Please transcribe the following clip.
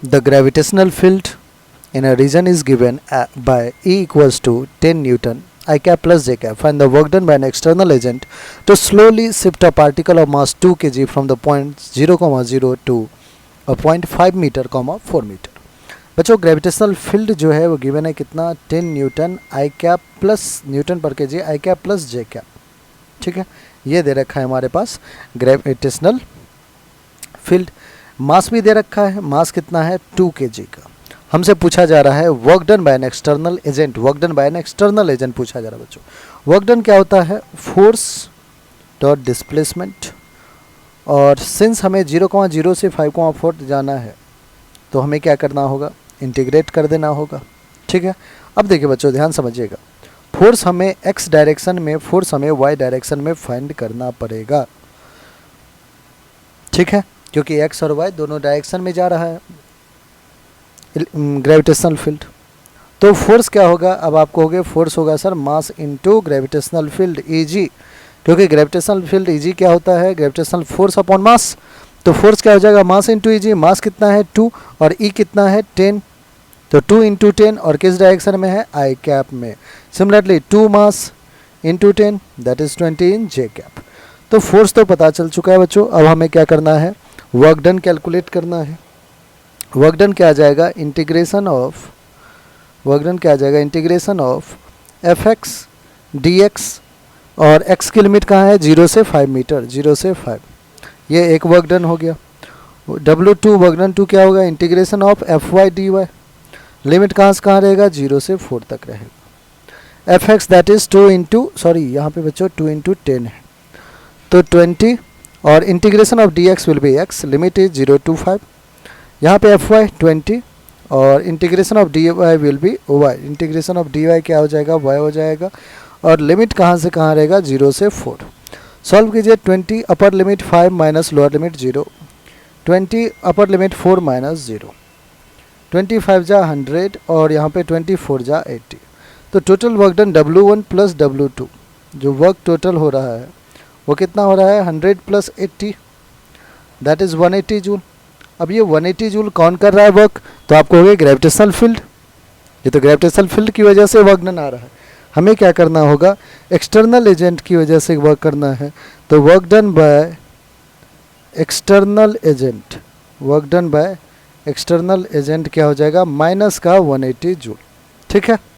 The gravitational field in a region is given by E equals to 10 Newton I cap plus j cap. Find the work done by an external agent to slowly shift a particle of mass 2 kg from the point 0, 0 to a point 5 मीटर, 4 मीटर. बच्चों gravitational field जो है वो given है कितना 10 newton i cap plus newton per K G i cap plus j cap. ठीक है, ये दे रखा है हमारे पास ग्रेविटेशनल फील्ड. मास भी दे रखा है, मास कितना है 2 kg का. हमसे पूछा जा रहा है work done by an external agent. Work done by an external agent पूछा जा रहा है बच्चों. वर्क डन क्या होता है फोर्स डॉट डिस्प्लेसमेंट. और सिंस हमें 0, 0 से 5, 4 जाना है तो हमें क्या करना होगा इंटीग्रेट कर देना होगा. ठीक है, अब देखिए बच्चों ध्यान समझिएगा. फोर्स हमें x डायरेक्शन में, फोर्स हमें y डायरेक्शन में फाइंड करना पड़ेगा. ठीक है, क्योंकि x और y दोनों डायरेक्शन में जा रहा है ग्रेविटेशनल फील्ड. तो फोर्स क्या होगा, अब आप कहोगे फोर्स होगा sir mass into gravitational field Eg, क्योंकि ग्रेविटेशनल फील्ड Eg क्या होता है ग्रेविटेशनल फोर्स अपॉन मास. तो फोर्स क्या हो जाएगा मास इनटू Eg. मास कितना है 2 और E कितना है 10. तो 2 इंटू 10 और किस डायरेक्शन में है आई कैप में. Similarly 2 mass into 10 that is 20 in J cap. तो फोर्स तो पता चल चुका है बच्चों. अब हमें क्या करना है वर्क डन कैलकुलेट करना है. वर्क डन क्या आ जाएगा इंटीग्रेशन ऑफ, वर्क डन क्या आ जाएगा integration of F x D x. और x की लिमिट कहाँ है 0 से 5 मीटर, 0 से 5. ये एक वर्क डन हो गया. W2 वर्क डन 2 क्या होगा integration of f y d y. Limit कहाँ से कहाँ रहेगा 0 से 4 तक रहेगा. F x that is 2 into, sorry यहाँ पे बच्चों 2 इंटू 10 है तो 20. और integration of d x will be x, limit is 0 to 5. यहाँ पे एफ वाई 20 और integration of d y will be y. Integration of d y क्या हो जाएगा y हो जाएगा. और लिमिट कहाँ से कहाँ रहेगा 0 से 4. सॉल्व कीजिए. 20 upper limit 5 minus lower limit 0, 20 upper limit 4 minus 0, 25 जा 100 और यहाँ पे 24 जा 80. तो total work done W1 plus W2 जो वर्क टोटल हो रहा है वो कितना हो रहा है 100 प्लस 80 दैट इज़ 180 जूल. अब ये 180 जूल कौन कर रहा है वर्क, तो आपको हो गया ग्रेविटेशनल फील्ड. ये तो ग्रेविटेशनल फील्ड की वजह से वर्क डन आ रहा है. हमें क्या करना होगा एक्सटर्नल एजेंट की वजह से वर्क करना है. तो work done by external agent, work done by external agent क्या हो जाएगा माइनस का 180 जूल. ठीक है.